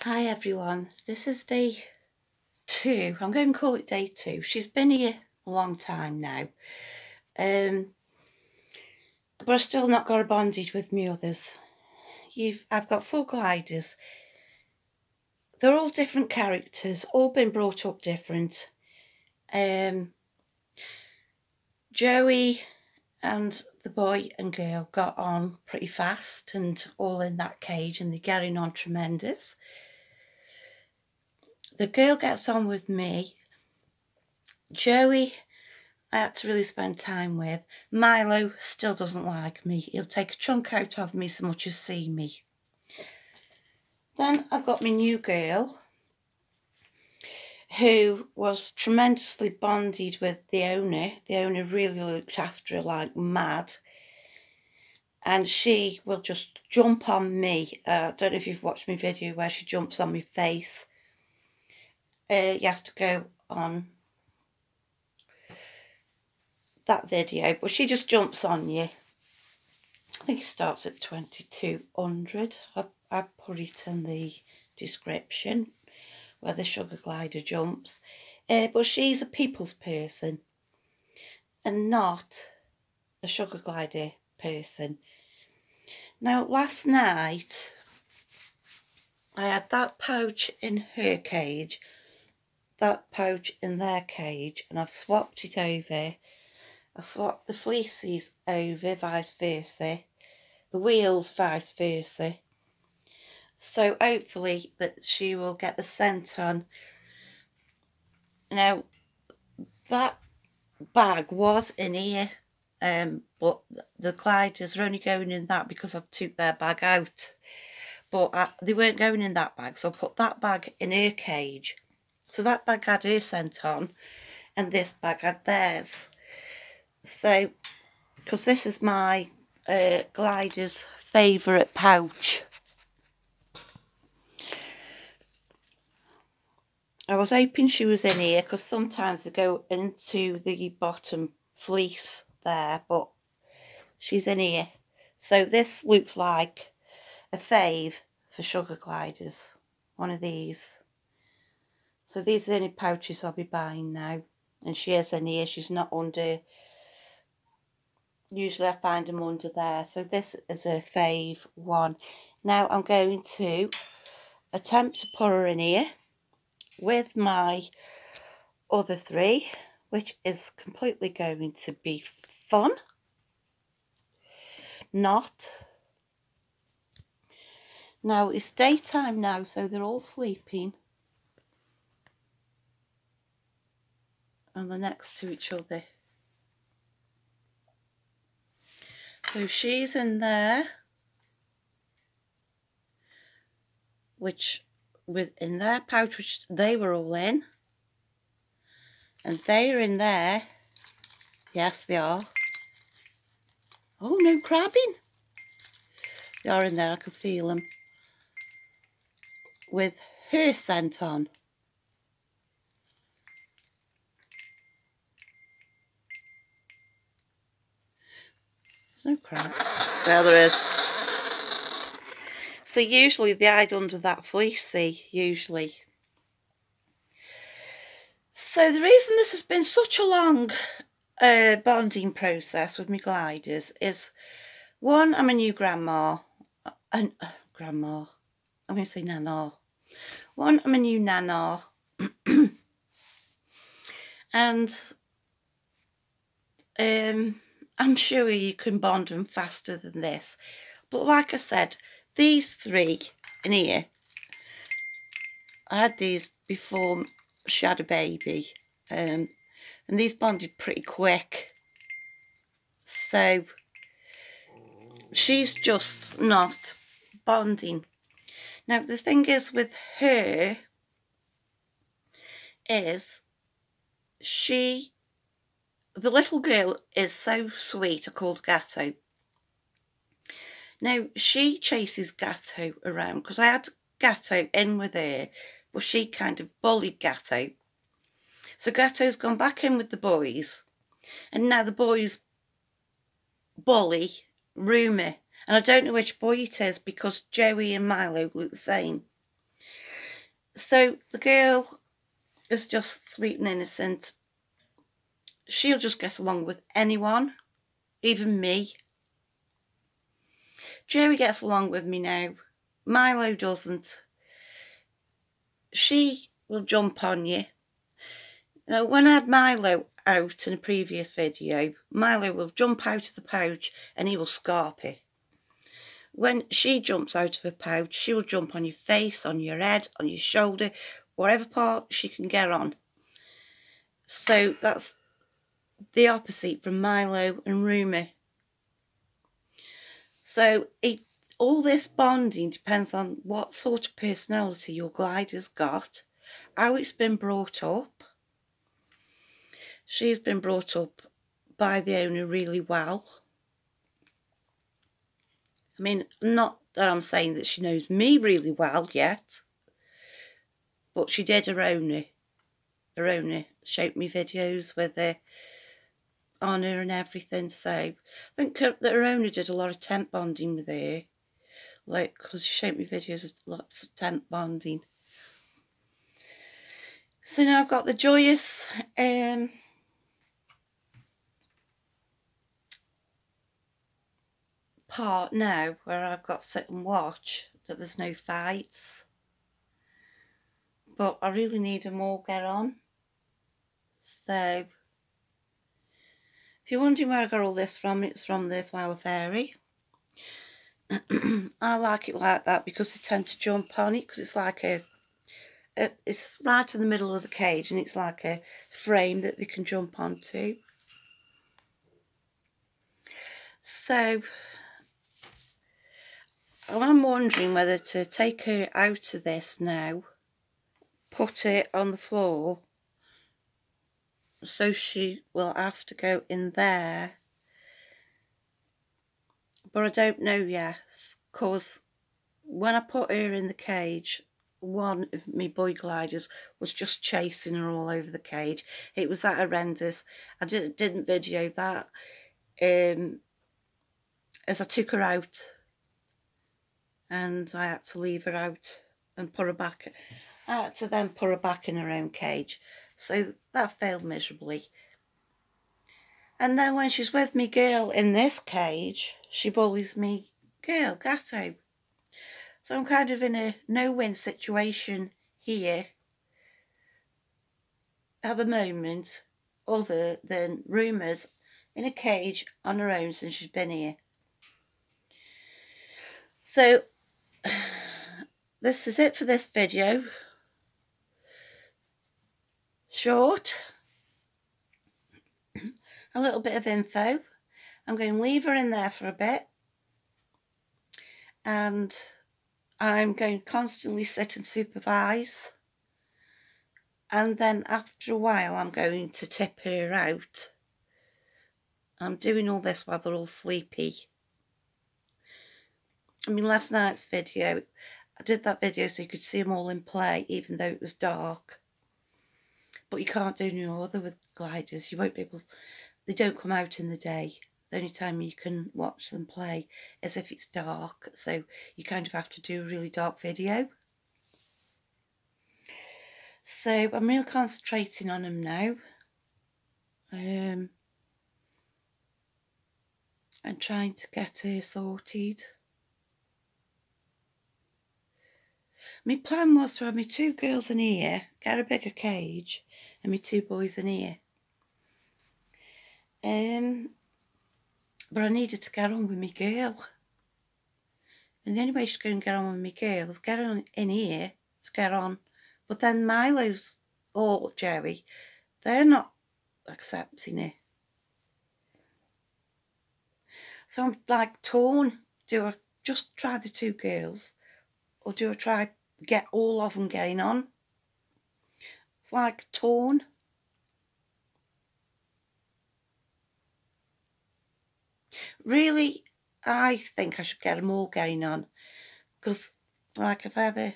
Hi everyone, this is day 2. I'm going to call it day 2. She's been here a long time now, but I've still not got her bonded with me others. I've got 4 gliders. They're all different characters, all been brought up different. Joey and the boy and girl got on pretty fast and all in that cage, and they're getting on tremendous. The girl gets on with me. Joey I had to really spend time with. Milo still doesn't like me. He'll take a chunk out of me so much as see me. Then I've got my new girl, who was tremendously bonded with the owner. The owner really looked after her like mad. And she will just jump on me. I don't know if you've watched my video where she jumps on my face. You have to go on that video, but she just jumps on you. I think it starts at 2200. I've put it in the description where the sugar glider jumps. But she's a people's person and not a sugar glider person. Now, last night I had that pouch in her cage, that pouch in their cage, and I've swapped it over. I swapped the fleeces over, vice versa, the wheels vice versa. So hopefully that she will get the scent on. Now, that bag was in here, but the gliders are only going in that because I've took their bag out. But they weren't going in that bag, so I put that bag in her cage. So that bag had her scent on, and this bag had theirs. So, because this is my glider's favourite pouch. I was hoping she was in here because sometimes they go into the bottom fleece there, but she's in here. So this looks like a fave for sugar gliders, one of these. So these are the only pouches I'll be buying now, and she is in here, she's not under. Usually I find them under there, so this is a fave one. Now I'm going to attempt to put her in here with my other 3, which is completely going to be fun. Not. Now it's daytime now, so they're all sleeping. And they're next to each other. So she's in there, in their pouch, which they were all in. And they are in there. Yes, they are. Oh, no crabbing. They are in there, I can feel them. With her scent on. There's no crab. There is. So usually they hide under that fleecy, usually. So the reason this has been such a long bonding process with my gliders is, one, I'm a new grandma. I'm going to say nana. One, I'm a new nana. And I'm sure you can bond them faster than this. But like I said, these 3 in here, I had these before she had a baby. And these bonded pretty quick. So she's just not bonding. Now the thing is with her is the little girl is so sweet. I called Gatto. Now she chases Gatto around because I had Gatto in with her, but she kind of bullied Gatto. So Gatto's gone back in with the boys, and now the boys bully Ruma, and I don't know which boy it is because Joey and Milo look the same. So the girl is just sweet and innocent. She'll just get along with anyone, even me. Joey gets along with me now. Milo doesn't. She will jump on you. Now, when I had Milo out in a previous video, Milo will jump out of the pouch and he will scarp it. When she jumps out of her pouch, she will jump on your face, on your head, on your shoulder, whatever part she can get on. So that's the opposite from Milo and Ruma. So all this bonding depends on what sort of personality your glider's got, how it's been brought up. She's been brought up by the owner really well. I mean, not that I'm saying that she knows me really well yet, but she did her owner. Her owner showed me videos with her on her and everything, so I think that her owner did a lot of temp bonding with her, like, because she showed me videos of lots of temp bonding. So now I've got the joyous part now where I've got to sit and watch that there's no fights, but I really need them all get on. So if you're wondering where I got all this from, it's from the Flower Fairy. I like it like that because they tend to jump on it, because it's like it's right in the middle of the cage and it's like a frame that they can jump onto. So I'm wondering whether to take her out of this now, put her on the floor, so she will have to go in there. But I don't know yet, because when I put her in the cage, one of my boy gliders was just chasing her all over the cage. It was that horrendous. I didn't video that as I took her out and I had to leave her out and put her back. I had to then put her back in her own cage. So that failed miserably. And then when she's with me girl in this cage, she bullies me girl, Gatto. So I'm kind of in a no-win situation here at the moment, other than Ruma's in a cage on her own since she's been here. So this is it for this video. Short, a little bit of info. I'm going to leave her in there for a bit, and I'm going to constantly sit and supervise, and then after a while I'm going to tip her out. I'm doing all this while they're all sleepy. I mean, last night's video, I did that video so you could see them all in play, even though it was dark. But you can't do no other with gliders. You won't be able, they don't come out in the day. The only time you can watch them play is if it's dark, so you kind of have to do a really dark video. So I'm really concentrating on them now. I'm trying to get her sorted. My plan was to have my 2 girls in here, get a bigger cage, and my 2 boys in here. But I needed to get on with my girl. And the only way she's going to get on with my girl is get on in here to get on. But then Milo's or Jerry, they're not accepting it. So I'm like torn. Do I just try the 2 girls, or do I try get all of them getting on? It's like torn. Really, I think I should get them all getting on, because like if ever,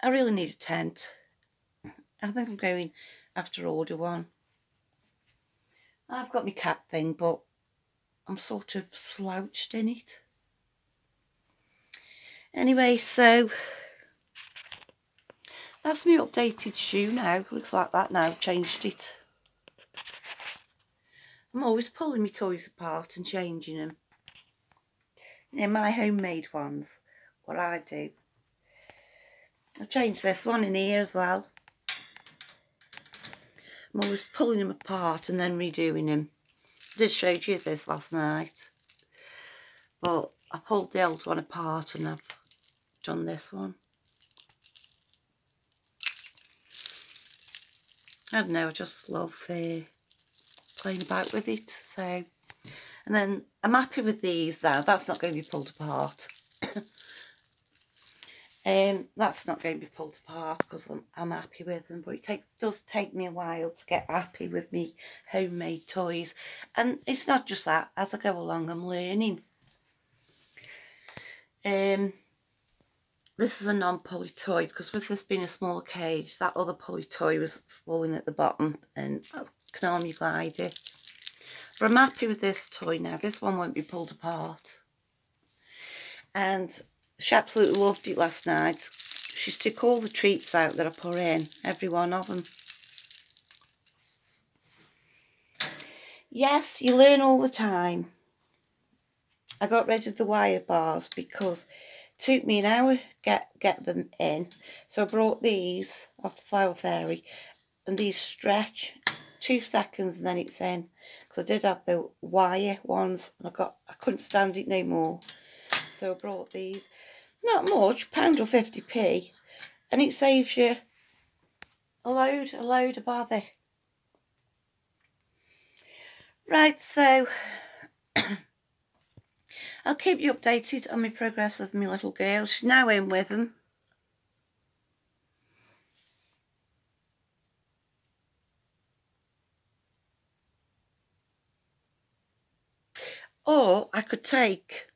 I really need a tent. I think I'm going after order one. I've got my cat thing, but I'm sort of slouched in it. Anyway, so That's my updated shoe now. Looks like that now. Changed it. I'm always pulling my toys apart and changing them. You know, my homemade ones. What I do. I've changed this one in here as well. I'm always pulling them apart and then redoing them. I did show you this last night. But I pulled the old one apart and I've done this one. I don't know, I just love playing about with it. So, and then I'm happy with these now. That's not going to be pulled apart. That's not going to be pulled apart because I'm happy with them. But it does take me a while to get happy with me homemade toys. And it's not just that. As I go along, I'm learning. This is a non-pulley toy because with this being a small cage, that other pulley toy was falling at the bottom and I can only glide it. But I'm happy with this toy now. This one won't be pulled apart. And she absolutely loved it last night. She took all the treats out that I put in, every one of them. Yes, you learn all the time. I got rid of the wire bars because it took me an hour to get them in. So I brought these off the Flower Fairy and these stretch 2 seconds and then it's in. Because I did have the wire ones and I couldn't stand it no more. So I brought these. Not much, £1 or 50p. And it saves you a load of bother. Right, so I'll keep you updated on my progress of my little girl. She's now in with them. Or I could take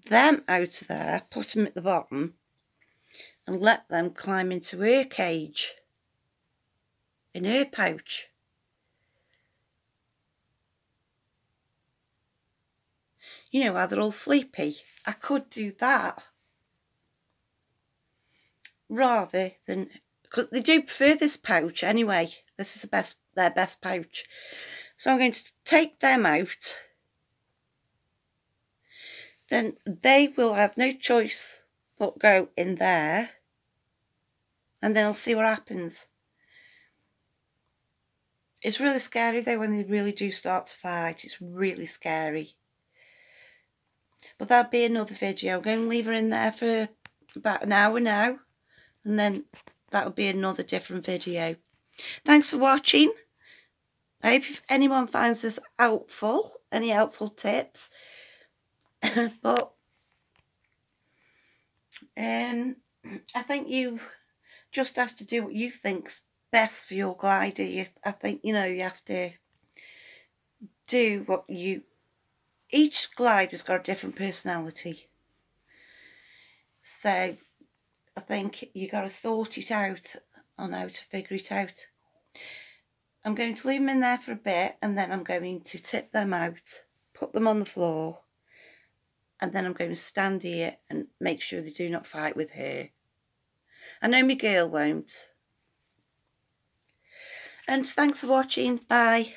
them out of there, put them at the bottom and let them climb into her cage in her pouch. You know how they're all sleepy. I could do that rather than, because they do prefer this pouch anyway. This is their best pouch. So I'm going to take them out. Then they will have no choice but go in there. And then I'll see what happens. It's really scary though when they really do start to fight. It's really scary. But that'll be another video. I'm going to leave her in there for about an hour now. And then that'll be another different video. Thanks for watching. I hope if anyone finds this helpful, any helpful tips. But I think you just have to do what you think's best for your glider. I think, you know, you have to do what you... Each glider's got a different personality. So I think you got to sort it out on how to figure it out. I'm going to leave them in there for a bit and then I'm going to tip them out, put them on the floor, and then I'm going to stand here and make sure they do not fight with her. I know my girl won't. And thanks for watching. Bye.